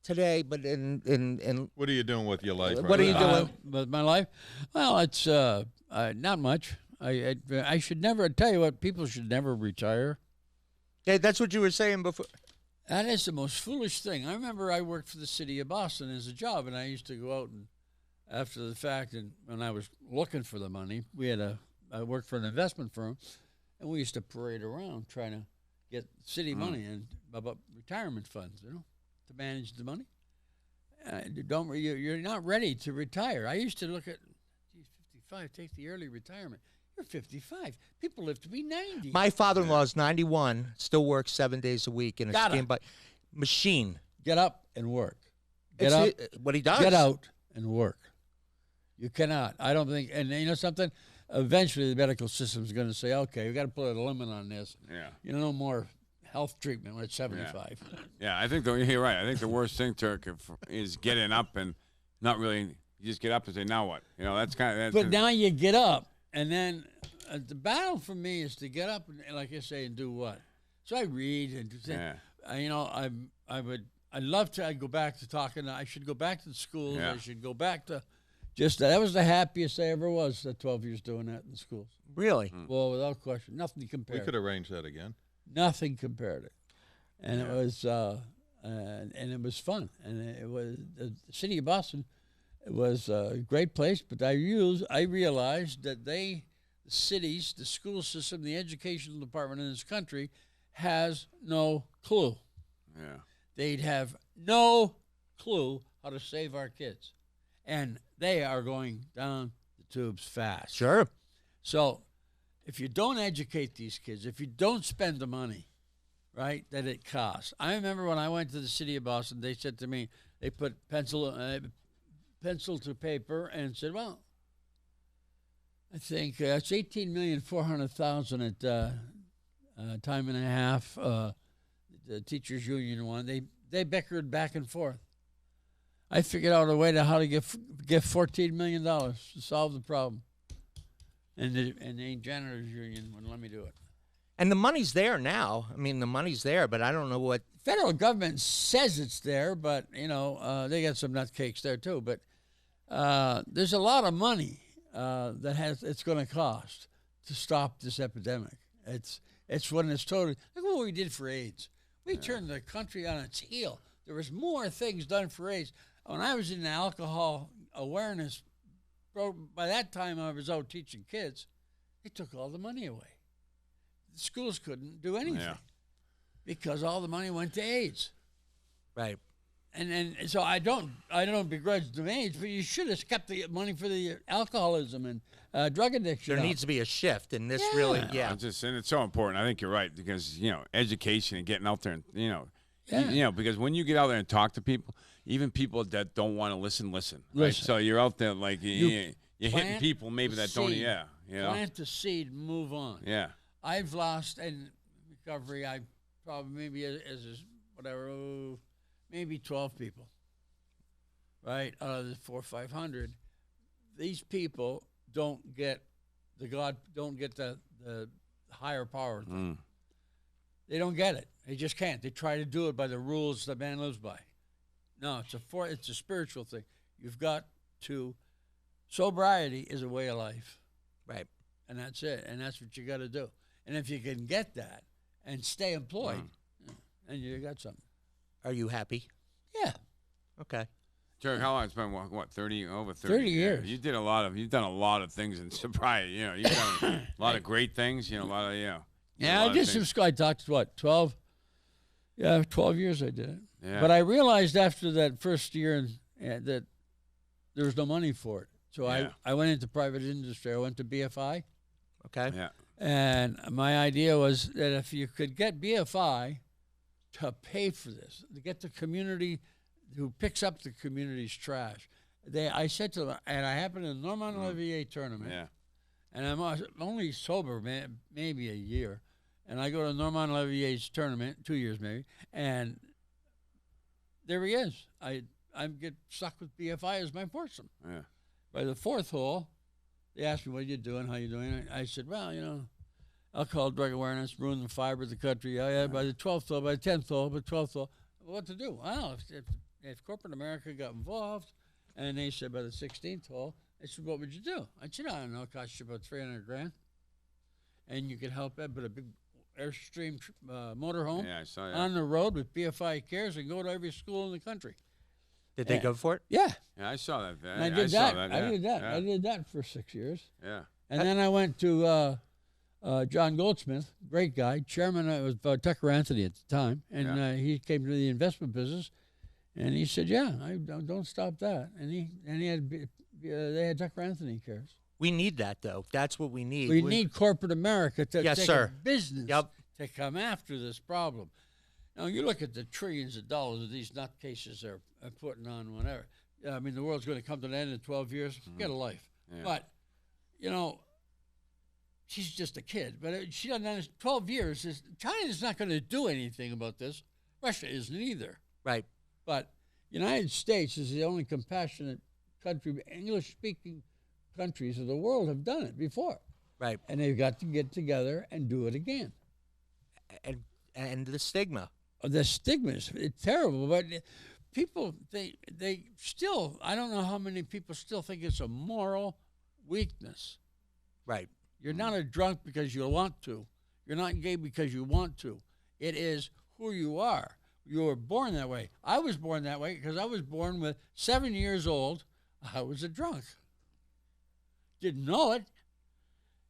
today, but in What are you doing with your life? What are you doing? With my life? Well, it's not much. I should never tell you what. People should never retire. Yeah, that's what you were saying before. That is the most foolish thing. I remember I worked for the city of Boston as a job, and I used to go out and after the fact, and when I was looking for the money, I worked for an investment firm, and we used to parade around trying to get city money and about retirement funds, to manage the money. You're not ready to retire. I used to look at, 55, take the early retirement. You're 55. People live to be 90. My father-in-law is 91, still works 7 days a week in a Got it. standby machine. Get up and work. It's what he does. Get out and work. You cannot. I don't think. And you know something? Eventually, the medical system is going to say, "Okay, we got to put a limit on this. Yeah. No more health treatment when it's 75." Yeah, I think you're right. I think the worst thing, Turk, is getting up and not really. You just get up and say, "Now what?" That's kind of. But now you get up, and then the battle for me is to get up and, like I say, and do what? So I read and do things. Yeah. I'd love to. I'd go back to talking. I should go back to the schools. Yeah. I should go back to. That was the happiest I ever was at 12 years doing that in the schools. Really? Well, without question, nothing We compared. could arrange that again. Nothing compared it, and it was and it was fun, and it was the city of Boston. It was a great place, but I realized that the cities, the school system, the educational department in this country has no clue. Yeah. They'd have no clue how to save our kids, and they are going down the tubes fast. Sure. So if you don't educate these kids, if you don't spend the money, right, that it costs. I remember when I went to the city of Boston, they said to me, they put pencil to paper and said, well, I think it's $18,400,000 at time and a half. The teachers union one. They bickered back and forth. I figured out a way to how to get $14 million to solve the problem. And the janitors union wouldn't let me do it. And the money's there now. I mean, the money's there, but I don't know what. Federal government says it's there, but, they got some nutcakes there too. But there's a lot of money it's going to cost to stop this epidemic. It's when it's totally. Look what we did for AIDS. We turned the country on its heel. There was more things done for AIDS. When I was in the alcohol awareness program, by that time I was out teaching kids, they took all the money away. The schools couldn't do anything because all the money went to AIDS. Right. And so I don't begrudge the age, but you should have kept the money for the alcoholism and drug addiction. There needs to be a shift, and this really, And it's so important. I think you're right because education and getting out there, and because when you get out there and talk to people, even people that don't want to listen. Right? So you're out there like you're hitting people maybe that don't. Plant the seed, move on. Yeah. I've lost in recovery. I probably maybe maybe 12 people. Right out of the 400 or 500, these people don't get the higher power thing. They don't get it. They just can't. They try to do it by the rules that man lives by. No, it's a spiritual thing. You've got to. Sobriety is a way of life. Right. And that's it. And that's what you got to do. And if you can get that and stay employed, and you got something. Are you happy? Yeah. Okay. Derek, how long? It's been what? 30 years. 30 years. You've done a lot of things in sobriety. You've done a lot of great things. A lot of Yeah, I did some. I talked 12. Yeah, 12 years I did it. Yeah. But I realized after that first year that there was no money for it. So I went into private industry. I went to BFI. Okay. Yeah. And my idea was that if you could get BFI to pay for this, to get the community who picks up the community's trash, I said to them, and I happened in the Normand Olivier tournament, and I'm only sober maybe a year, and I go to Normand Olivier's tournament, 2 years maybe, and there he is. I get stuck with BFI as my foursome. Yeah. By the fourth hole, they asked me, what are you doing, how you doing? I said, well, alcohol, drug awareness, ruin the fiber of the country. By the 12th hole, by the 10th hole, by the 12th hole, what to do? Well, if corporate America got involved, and they said by the 16th hole, they said, what would you do? I said, I don't know, it costs you about $300,000. And you could help it, but a big Airstream motorhome on the road with BFI Cares and go to every school in the country. Did they go for it? Yeah. Yeah, I saw that. And I did that. I did that for 6 years. Yeah. And then I went to John Goldsmith, great guy, chairman. It was Tucker Anthony at the time, and he came to the investment business, and he said, "Yeah, I don't stop that." And they had Tucker Anthony Cares. We need that though. That's what we need. We need corporate America to take a business to come after this problem. Now you look at the trillions of dollars that these nutcases are putting on whatever. I mean, the world's going to come to an end in 12 years. Get a life. Yeah. But, she's just a kid. But she doesn't understand. 12 years, China's not going to do anything about this. Russia isn't either. Right. But United States is the only compassionate country. English-speaking countries of the world have done it before. Right. And they've got to get together and do it again. And the stigma. The stigma is terrible, but people, they still, I don't know how many people still think it's a moral weakness. Right. You're not a drunk because you want to. You're not gay because you want to. It is who you are. You were born that way. I was born that way because I was born with 7 years old. I was a drunk. Didn't know it.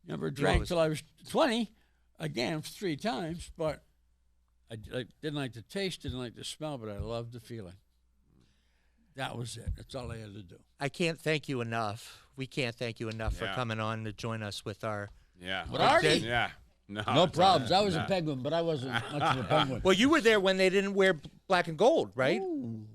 Never drank till I was 20. Again, 3 times, but I didn't like the taste, didn't like the smell, but I loved the feeling. That was it. That's all I had to do. I can't thank you enough. We can't thank you enough for coming on to join us with our... Party? Yeah. No problems. I was a penguin, but I wasn't much of a penguin. Well, you were there when they didn't wear black and gold, right? Ooh.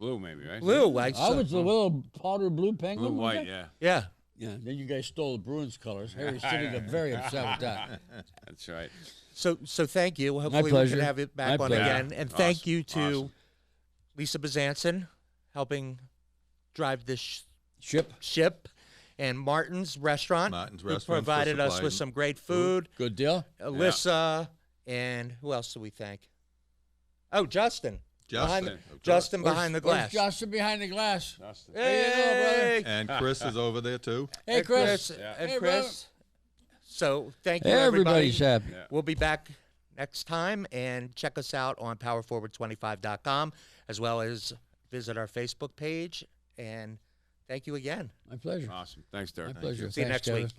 Blue, maybe, right? Blue. I was the little powder blue penguin. Blue, white, yeah. Yeah. Yeah, then you guys stole the Bruins colors. Harry City got very upset with that. That's right. So thank you. Hopefully we can have it back on again. And thank you to Lisa Bezanson helping drive this ship. And Martin's Restaurant, who provided us with some great food. Good deal. Alyssa, and who else do we thank? Oh, Justin. Justin behind the glass. Justin behind the glass. Justin. Hey, and Chris is over there too. Hey, Chris. And Chris. So thank you, Everybody's everybody. happy. Yeah. We'll be back next time, and check us out on powerforward25.com, as well as visit our Facebook page. And thank you again. My pleasure. Awesome. Thanks, Derek. My pleasure. See you Thanks, next Kevin. week.